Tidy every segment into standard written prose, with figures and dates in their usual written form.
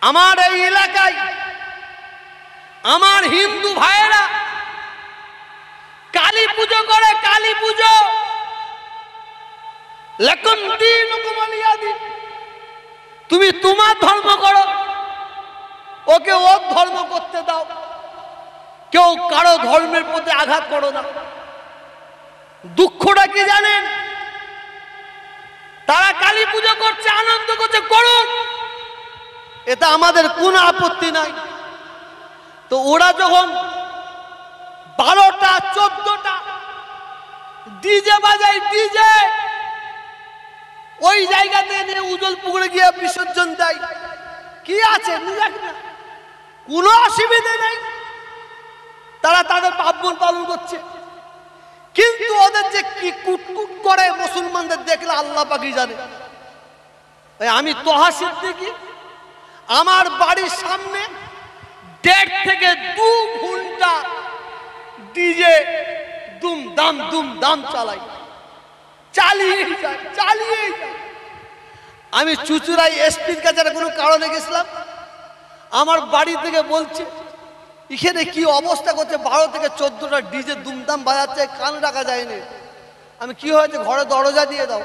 আমার এই এলাকায় আমার হিন্দু ভাইয়েরা কালী পুজো করে, কালী পুজো। লাকুম দীনুকুম ওয়ালিয়া দীন। তুমি তোমার ধর্ম করো, ওকে ওর ধর্ম করতে দাও। কেউ কারো ধর্মের প্রতি আঘাত করো না। দুঃখটা কি জানেন? তারা কালী পুজো করছে, আনন্দ করছে, করুন, এটা আমাদের কোনো আপত্তি নাই। তো ওরা যখন 12টা 14টা ডিজে বাজায়, ডিজে ওই জায়গাতে নিয়ে উজল পুকুরে গিয়ে বিসর্জন দেয়, কি আছে কোনো অসুবিধা নেই, তারা তাদের পার্বণ পালন করছে। কিন্তু ওদের যে কি কুটকুট করে মুসলমানদের দেখলে আল্লাহ পাকই জানে। আমি তোহা সিদ্দিকী, আমার বাড়ির সামনে 1.5 থেকে 2 ঘন্টা ডিজে দুমদাম দুমদাম চালিয়ে যায়। আমি চুচুড়াই এসপির কাছে কোনো কারণে গেছিলাম, আমার বাড়ি থেকে বলছে এখানে কি অবস্থা করছে, 12 থেকে 14টা ডিজে দুমদাম বাজাচ্ছে, কান রাখা যায়নি। আমি কি হয়েছে, ঘরে দরজা দিয়ে দাও।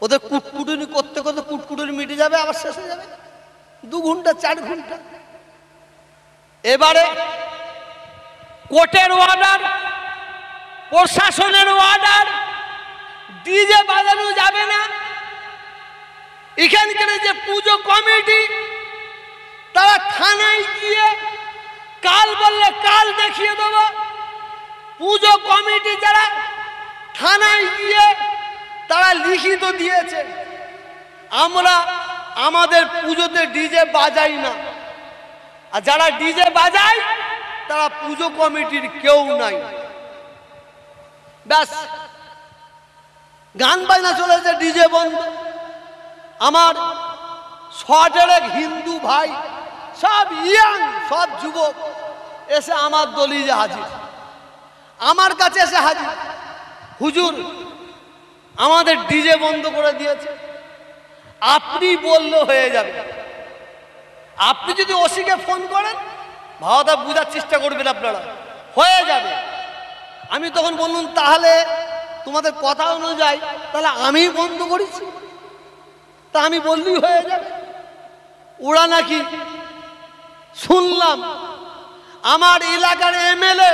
ওদের কুটকুটুনি করতে করতে কুটকুটুনি মিটে যাবে, আবার শেষ হয়ে যাবে। 2 ঘন্টা 4 ঘন্টা। এবারে কোর্টের অর্ডার, প্রশাসনের অর্ডার, ডিজে বাজানো যাবে না। এখানকার যে পুজো কমিটি, তারা থানায় গিয়ে কাল বললে কাল দেখিয়ে দেব। পুজো কমিটি যারা থানায় গিয়ে তারা লিখিত দিয়েছে, আমরা আমাদের পুজোতে ডিজে বাজাই না। আর যারা ডিজে বাজায় তারা পুজো কমিটির কেউ নাই। ব্যাস, গান বাজনা চলেছে, ডিজে বন্ধ। আমার শটের এক হিন্দু ভাই, সব ইয়াং, সব যুবক এসে আমার দলিলে হাজির, আমার কাছে এসে হাজির, হুজুর আমাদের ডিজে বন্ধ করে দিয়েছে, আপনি বললে হয়ে যাবে। আপনি যদি ওসিকে ফোন করেন, ভাওতা বুঝার চেষ্টা করবেন, আপনারা হয়ে যাবে। আমি তখন বললাম, তাহলে তোমাদের কথা অনুযায়ী তাহলে আমি বন্ধ করেছি, তা আমি বললেই হয়ে যাবে। ওরা নাকি শুনলাম আমার এলাকার এমএলএ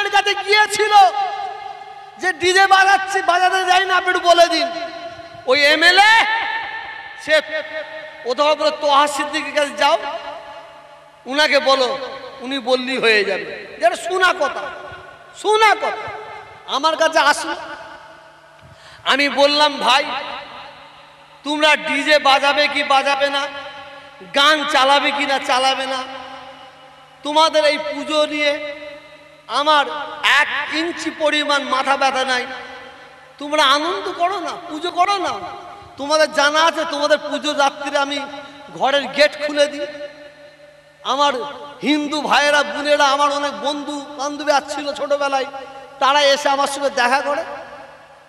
এর কাছে গিয়েছিল যে ডিজে বাজাতে যাই না, আপনি বলে দিন। ওই এমএলএ সে ওদের বলে তোহা সিদ্দিকীর কাছে যাও, উনাকে বলো, উনি বললেই হয়ে যাবে। যেটা শোনা কথা আমার কাছে আসলো। আমি বললাম, ভাই তোমরা ডিজে বাজাবে কি বাজাবে না, গান চালাবে কি না চালাবে না, তোমাদের এই পুজো নিয়ে আমার 1 ইঞ্চি পরিমাণ মাথা ব্যথা নাই। তোমরা আনন্দ করো না, পুজো করো না। তোমাদের জানা আছে, তোমাদের পুজো রাত্রিরে আমি ঘরের গেট খুলে দিই। আমার হিন্দু ভাইয়েরা বোনেরা, আমার অনেক বন্ধু বান্ধবী আসছিল ছোটবেলায়, তারা এসে আমার সঙ্গে দেখা করে,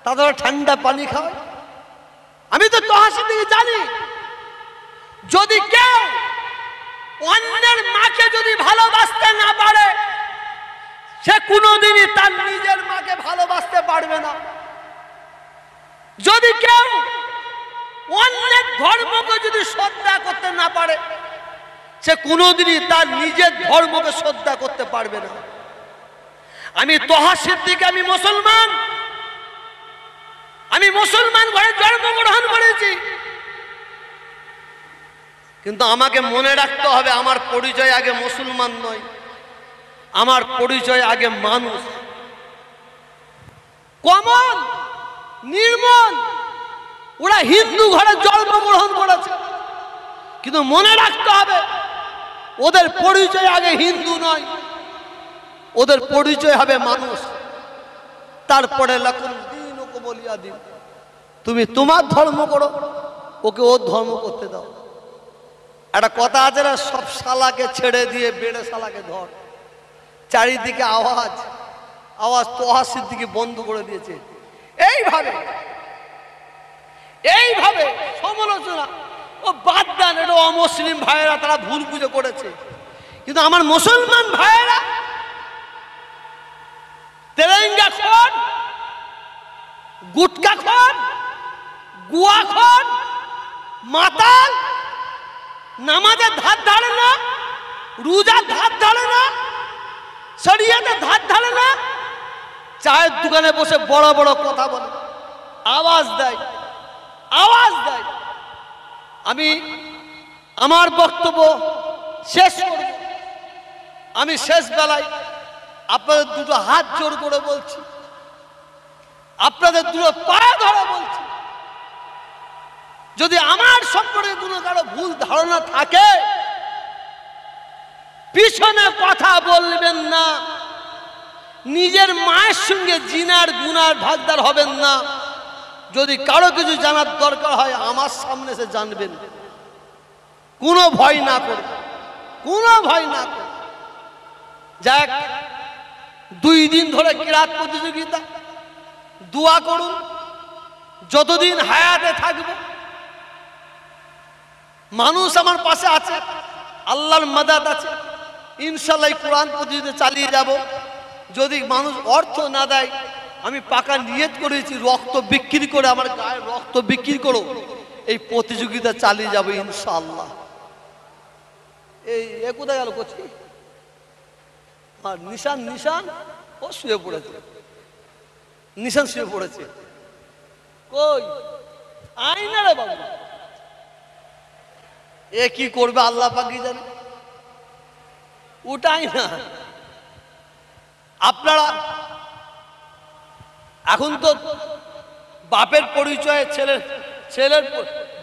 তাদের ঠান্ডা পানি খাওয়ায়। আমি তো তোহা সিদ্দিকী জানি, যদি কেউ অন্যের মাকে যদি ভালোবাসতে না পারে, সে কোনোদিনই তার নিজের মাকে ভালোবাসতে পারবে না। যদি কেউ অন্যের ধর্মকে যদি শ্রদ্ধা করতে না পারে, সে কোনোদিনই তার নিজের ধর্মকে শ্রদ্ধা করতে পারবে না। আমি তোহা সিদ্দিকী, আমি মুসলমান ঘরে জন্মগ্রহণ করেছি, কিন্তু আমাকে মনে রাখতে হবে, আমার পরিচয় আগে মুসলমান নয়, আমার পরিচয় আগে মানুষ। কমন নির্মল, ওরা হিন্দু ঘরে জন্মগ্রহণ করেছে, কিন্তু মনে রাখতে হবে ওদের পরিচয় আগে হিন্দু নয়, ওদের পরিচয় হবে মানুষ। তারপরে লাকুম দীনুকুম ওয়ালিয়া দীন। তুমি তোমার ধর্ম করো, ওকে ওর ধর্ম করতে দাও। একটা কথা আছে না, সব শালাকে ছেড়ে দিয়ে বেড়ে শালাকে ধর। চারিদিকে আওয়াজ তোহা সিদ্দিকী বন্ধ করে দিয়েছে। এইভাবে সমালোচনা ও বাদ দেন, এটা অমুসলিম ভাইয়েরা তারা ভুল বুঝে করেছে। কিন্তু আমার মুসলমান ভাইয়েরা তেরেঙ্গা খোর, গুটকা খোর, গুয়া খোর, মাতাল, নামাজের ধার ধারে না, রোজার ধার ধারে না, শরিয়াতের ধার ধারে না, চায়ের দোকানে বসে বড় বড় কথা বলে, আওয়াজ দেয়, আওয়াজ দেয়। আমি আমার বক্তব্য শেষ করব। আমি শেষ বেলায় আপনাদের দুটো হাত জোর করে বলছি, আপনাদের দুটো পায়ে ধরে বলছি, যদি আমার সম্পর্কে কোনো কারো ভুল ধারণা থাকে পিছনে কথা বলবেন না। নিজের মায়ের সঙ্গে জিনার গুনার ভাগদার হবেন না। যদি কারো কিছু জানার দরকার হয় আমার সামনে এসে জানবেন, কোনো ভয় না করে, কোনো ভয় না করে। যাক, 2 দিন ধরে কিরাত প্রতিযোগিতা, দোয়া করুন যতদিন হায়াতে থাকবে। মানুষ আমার পাশে আছে, আল্লাহর মাদাদ আছে, ইনশাআল্লাহ কোরআন প্রতিযোগিতা চালিয়ে যাব। যদি মানুষ অর্থ না দেয়, আমি পাকা নিয়ত করেছি রক্ত বিক্রি করে, আমার গায়ের রক্ত বিক্রি করো, এই প্রতিযোগিতা চালিয়ে যাব ইনশাআল্লাহ। এই কোথায় গেল করছি? আর নিশান, নিশান ও শুয়ে পড়েছে, নিশান শুয়ে পড়েছে। কই আইনা রে বাবু, এ কি করবে আল্লাহ পাকই জানে, উঠাই না। আপনারা এখন তো বাপের পরিচয়ে ছেলের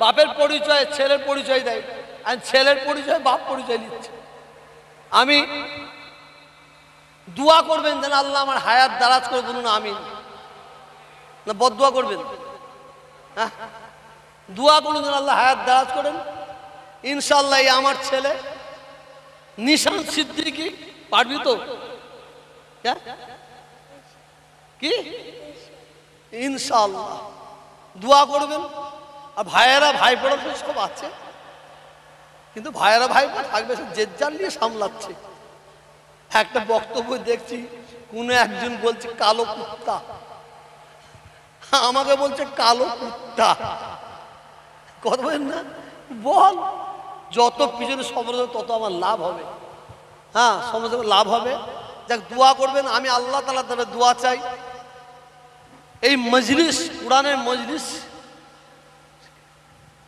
বাপের পরিচয়ে ছেলের পরিচয় দেয়, আর ছেলের পরিচয় বাপ পরিচয় নিচ্ছে। আমি দোয়া করবেন যেন আল্লাহ আমার হায়াত দারাজ করে, বলুন আমিন। না বদদোয়া করবেন? হ্যাঁ, দোয়া করুন যেন আল্লাহ হায়াত দারাজ করেন। ইনশাআল্লাহ এই আমার ছেলে নিশান সিদ্দিকী, পারবি তো? কি ইনশাআল্লাহ দোয়া করবেন। আর ভাইয়েরা ভাইপোরা সব আছে, কিন্তু ভাইয়েরা ভাইপো থাকবে, যে যার নিয়ে সামলাচ্ছে। একটা বক্তব্য দেখছি, কোন একজন বলছে কালো কুত্তা, আমাকে বলছে কালো কুত্তা। কথা বলেন না, বল যত পিছনে সমালোচনা তত আমার লাভ হবে। হ্যাঁ, সমালোচনা লাভ হবে। যাক, দোয়া করবেন। আমি আল্লাহ তাআলার দ্বারা দোয়া চাই, এই মজলিস, কোরআনের মজলিস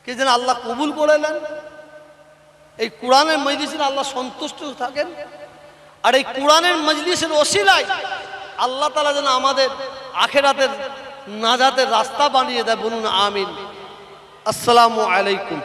কে যেন আল্লাহ কবুল করে নেন। এই কোরআনের মজলিসে আল্লাহ সন্তুষ্ট থাকেন। আর এই কোরআনের মজলিসের ওসিলায় আল্লাহ তাআলা যেন আমাদের আখিরাতের নাজাতের রাস্তা বানিয়ে দেয়, বলুন আমিন। আসসালামু আলাইকুম।